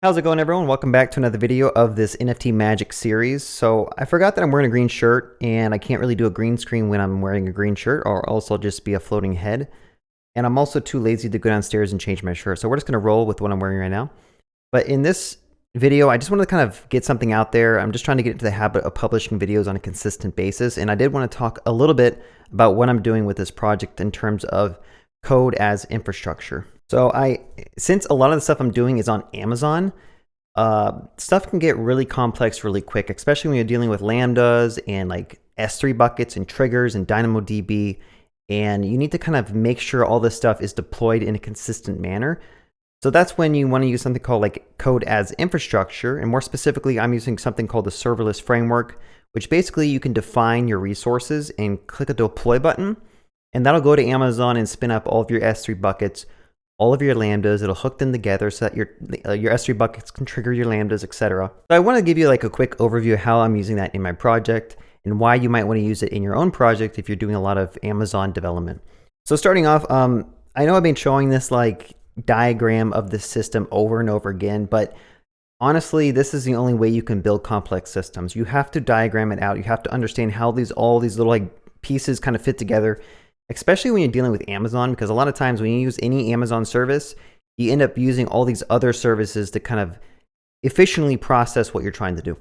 How's it going, everyone? Welcome back to another video of this NFT Magic series. So I forgot that I'm wearing a green shirt and I can't really do a green screen when I'm wearing a green shirt, or else I'll just be a floating head. And I'm also too lazy to go downstairs and change my shirt. So we're just going to roll with what I'm wearing right now. But in this video, I just wanted to kind of get something out there. I'm just trying to get into the habit of publishing videos on a consistent basis. And I did want to talk a little bit about what I'm doing with this project in terms of code as infrastructure. So since a lot of the stuff I'm doing is on Amazon, stuff can get really complex really quick, especially when you're dealing with lambdas and like S3 buckets and triggers and Dynamo DB. And you need to kind of make sure all this stuff is deployed in a consistent manner. So that's when you want to use something called like code as infrastructure. And more specifically, I'm using something called the serverless framework, which basically you can define your resources and click a deploy button. And that'll go to Amazon and spin up all of your S3 buckets, all of your lambdas. It'll hook them together so that your S3 buckets can trigger your lambdas, etc. So I want to give you like a quick overview of how I'm using that in my project and why you might want to use it in your own project if you're doing a lot of Amazon development. So starting off, I know I've been showing this like diagram of the system over and over again, but honestly, this is the only way you can build complex systems. You have to diagram it out. You have to understand how all these little like pieces kind of fit together, especially when you're dealing with Amazon, because a lot of times when you use any Amazon service, you end up using all these other services to kind of efficiently process what you're trying to do.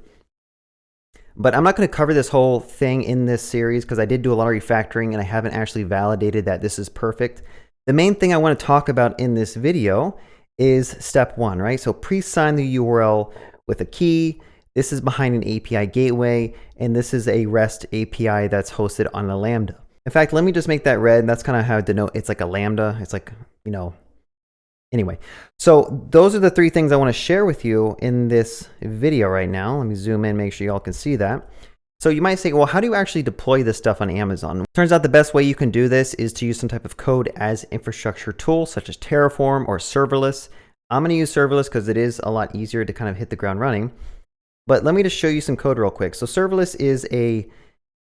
But I'm not going to cover this whole thing in this series because I did do a lot of refactoring and I haven't actually validated that this is perfect. The main thing I want to talk about in this video is step one, right? So pre-sign the URL with a key. This is behind an API gateway, and this is a REST API that's hosted on a Lambda. In fact, let me just make that red. That's kind of how I denote it's like a Lambda. It's like, anyway. So those are the three things I want to share with you in this video right now. Let me zoom in, make sure y'all can see that. So you might say, well, how do you actually deploy this stuff on Amazon? Turns out the best way you can do this is to use some type of code as infrastructure tool, such as Terraform or Serverless. I'm going to use Serverless because it is a lot easier to kind of hit the ground running. But let me just show you some code real quick. So Serverless is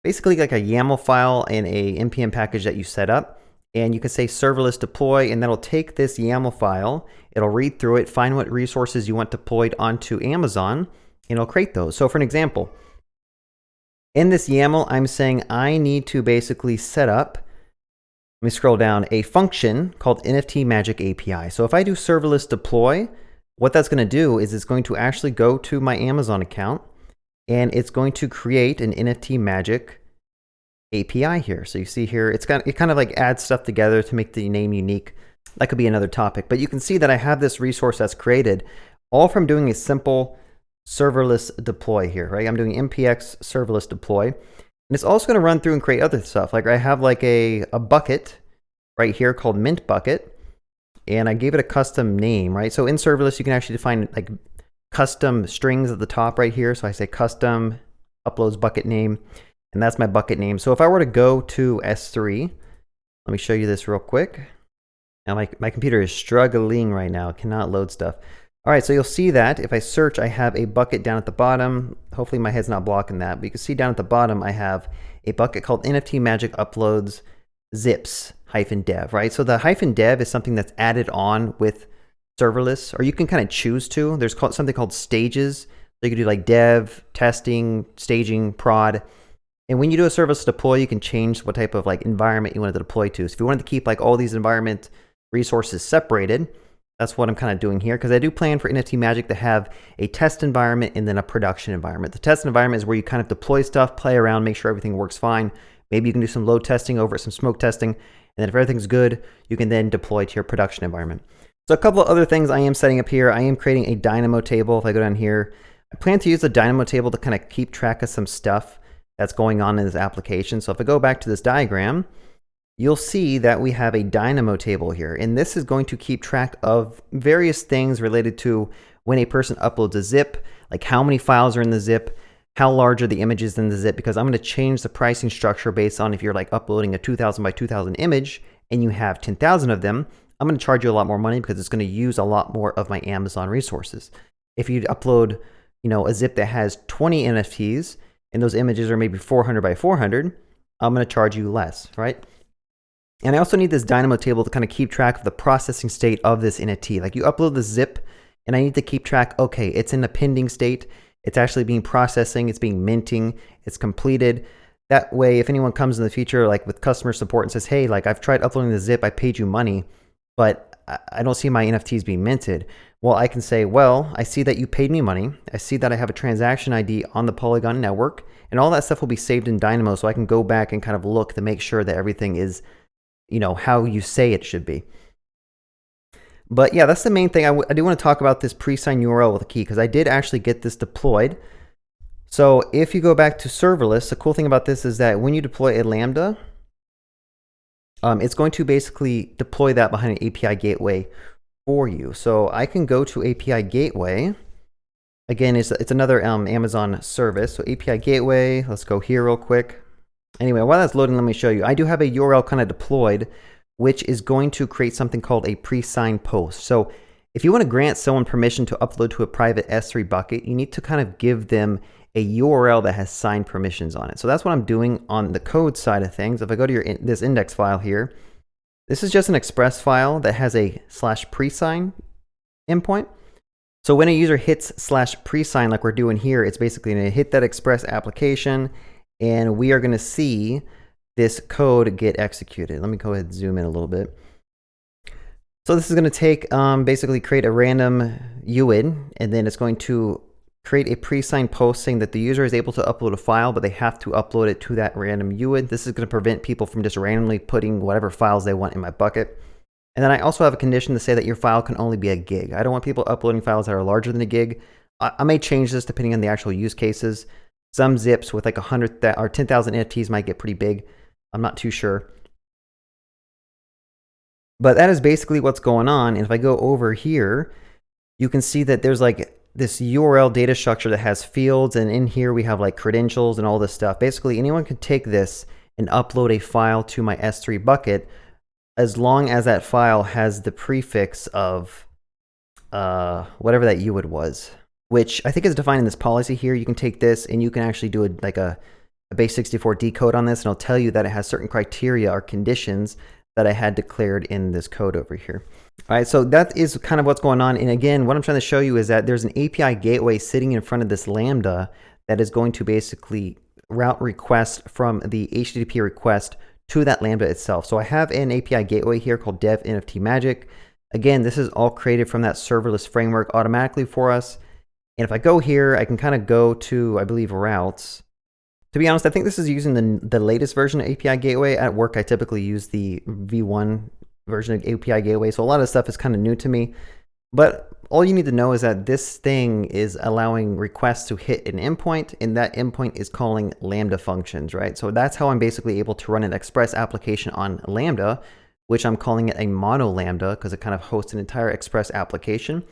basically like a YAML file and a NPM package that you set up. And you can say serverless deploy, and that'll take this YAML file, it'll read through it, find what resources you want deployed onto Amazon, and it'll create those. So for an example, in this YAML, I'm saying I need to basically set up, let me scroll down, a function called NFT-Magic API. So if I do serverless deploy, what that's going to do is it's going to actually go to my Amazon account, and it's going to create an NFT-Magic API here. So you see here, it kind of like adds stuff together to make the name unique. That could be another topic, but you can see that I have this resource that's created all from doing a simple serverless deploy here, right? I'm doing npx serverless deploy, and it's also going to run through and create other stuff. Like I have like a bucket right here called mint bucket, and I gave it a custom name, right? So in serverless, you can actually define like custom strings at the top right here. So I say custom uploads bucket name, and that's my bucket name. So if I were to go to S3, let me show you this real quick. Now my computer is struggling right now, it cannot load stuff. All right, so you'll see that if I search, I have a bucket down at the bottom. Hopefully my head's not blocking that, but you can see down at the bottom, I have a bucket called NFT-Magic uploads zips-dev, right? So the -dev is something that's added on with serverless, or you can kind of choose to. There's something called stages. So you can do like dev, testing, staging, prod. And when you do a serverless deploy, you can change what type of like environment you want it to deploy to. So if you wanted to keep like all these environment resources separated, that's what I'm kind of doing here, because I do plan for NFT-Magic to have a test environment and then a production environment. The test environment is where you kind of deploy stuff, play around, make sure everything works fine. Maybe you can do some load testing over it, some smoke testing, and then if everything's good, you can then deploy to your production environment. So a couple of other things I am setting up here. I am creating a Dynamo table. If I go down here, I plan to use the Dynamo table to kind of keep track of some stuff that's going on in this application. So if I go back to this diagram, you'll see that we have a Dynamo table here, and this is going to keep track of various things related to when a person uploads a zip, like how many files are in the zip, how large are the images in the zip, because I'm going to change the pricing structure based on if you're like uploading a 2000 by 2000 image and you have 10,000 of them, I'm going to charge you a lot more money because it's going to use a lot more of my Amazon resources. If you upload, a zip that has 20 NFTs, and those images are maybe 400 by 400, I'm going to charge you less, right? And I also need this Dynamo table to kind of keep track of the processing state of this NFT. Like you upload the zip and I need to keep track, okay, it's in a pending state, it's actually being processing, it's being minting, it's completed. That way, if anyone comes in the future, like with customer support and says, hey, like I've tried uploading the zip, I paid you money, but I don't see my NFTs being minted. Well, I can say, well, I see that you paid me money. I see that I have a transaction ID on the Polygon network, and all that stuff will be saved in Dynamo, so I can go back and kind of look to make sure that everything is, how you say it should be. But yeah, that's the main thing. I do want to talk about this pre-signed URL with a key, because I did actually get this deployed. So if you go back to serverless, the cool thing about this is that when you deploy a Lambda, it's going to basically deploy that behind an API gateway for you. So I can go to API gateway. Again, it's another Amazon service. So API gateway, let's go here real quick. Anyway, while that's loading, let me show you. I do have a URL kind of deployed, which is going to create something called a pre-signed post. So if you want to grant someone permission to upload to a private S3 bucket, you need to kind of give them a URL that has signed permissions on it. So that's what I'm doing on the code side of things. If I go to this index file here, this is just an express file that has a /presign endpoint. So when a user hits /presign like we're doing here, it's basically going to hit that express application, and we are going to see this code get executed. Let me go ahead and zoom in a little bit. So this is going to take, basically create a random UID, and then it's going to create a pre-signed post saying that the user is able to upload a file, but they have to upload it to that random UID. This is going to prevent people from just randomly putting whatever files they want in my bucket. And then I also have a condition to say that your file can only be a gig. I don't want people uploading files that are larger than a gig. I may change this depending on the actual use cases. Some zips with like 100 or 10,000 NFTs might get pretty big. I'm not too sure. But that is basically what's going on. And if I go over here, you can see that there's like this URL data structure that has fields, and in here we have like credentials and all this stuff. Basically, anyone can take this and upload a file to my S3 bucket as long as that file has the prefix of whatever that UID was, which I think is defined in this policy here. You can take this and you can actually do a base64 decode on this, and it'll tell you that it has certain criteria or conditions that I had declared in this code over here. All right, so that is kind of what's going on. And again, what I'm trying to show you is that there's an API gateway sitting in front of this Lambda that is going to basically route requests from the HTTP request to that Lambda itself. So I have an API gateway here called dev NFT-Magic. Again, this is all created from that serverless framework automatically for us. And if I go here, I can kind of go to, I believe, routes. To be honest, I think this is using the latest version of API Gateway. At work, I typically use the V1 version of API Gateway, so a lot of stuff is kind of new to me. But all you need to know is that this thing is allowing requests to hit an endpoint, and that endpoint is calling Lambda functions, right? So that's how I'm basically able to run an Express application on Lambda, which I'm calling it a mono Lambda because it kind of hosts an entire Express application,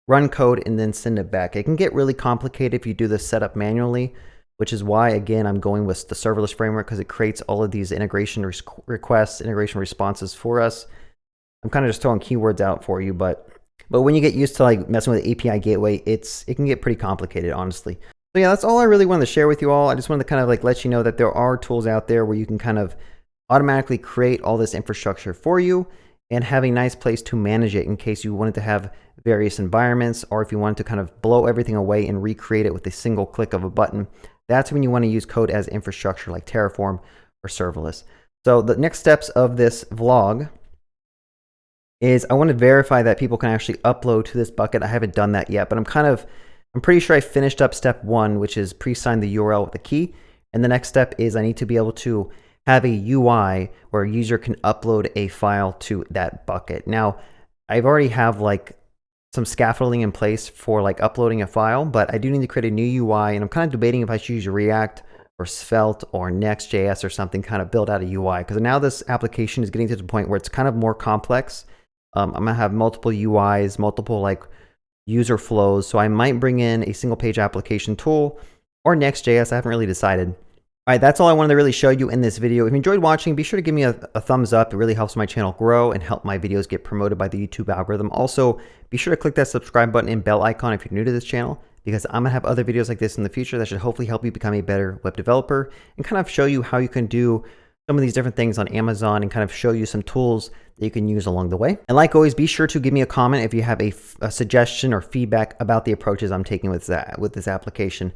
run code, and then send it back. It can get really complicated if you do this setup manually, which is why, again, I'm going with the serverless framework because it creates all of these integration requests, integration responses for us. I'm kind of just throwing keywords out for you, but when you get used to like messing with the API gateway, it can get pretty complicated, honestly. So yeah, that's all I really wanted to share with you all. I just wanted to kind of like let you know that there are tools out there where you can kind of automatically create all this infrastructure for you and have a nice place to manage it in case you wanted to have various environments, or if you wanted to kind of blow everything away and recreate it with a single click of a button. That's when you want to use code as infrastructure like Terraform or serverless. So the next steps of this vlog is I want to verify that people can actually upload to this bucket. I haven't done that yet, but I'm pretty sure I finished up step 1, which is pre-sign the URL with the key. And the next step is I need to be able to have a UI where a user can upload a file to that bucket. Now, I've already have like some scaffolding in place for like uploading a file, but I do need to create a new UI, and I'm kind of debating if I should use React or Svelte or Next.js or something, kind of build out a UI, because now this application is getting to the point where it's kind of more complex. I'm gonna have multiple UIs, multiple like user flows, so I might bring in a single page application tool or Next.js. I haven't really decided. All right, that's all I wanted to really show you in this video. If you enjoyed watching, be sure to give me a thumbs up. It really helps my channel grow and help my videos get promoted by the YouTube algorithm. Also, be sure to click that subscribe button and bell icon if you're new to this channel, because I'm gonna have other videos like this in the future that should hopefully help you become a better web developer and kind of show you how you can do some of these different things on Amazon and kind of show you some tools that you can use along the way. And like always, be sure to give me a comment if you have a suggestion or feedback about the approaches I'm taking with this application.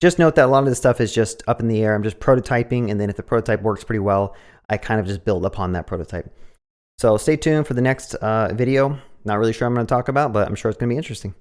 Just note that a lot of this stuff is just up in the air. I'm just prototyping, and then if the prototype works pretty well, I kind of just build upon that prototype. So stay tuned for the next video. Not really sure I'm going to talk about, but I'm sure it's going to be interesting.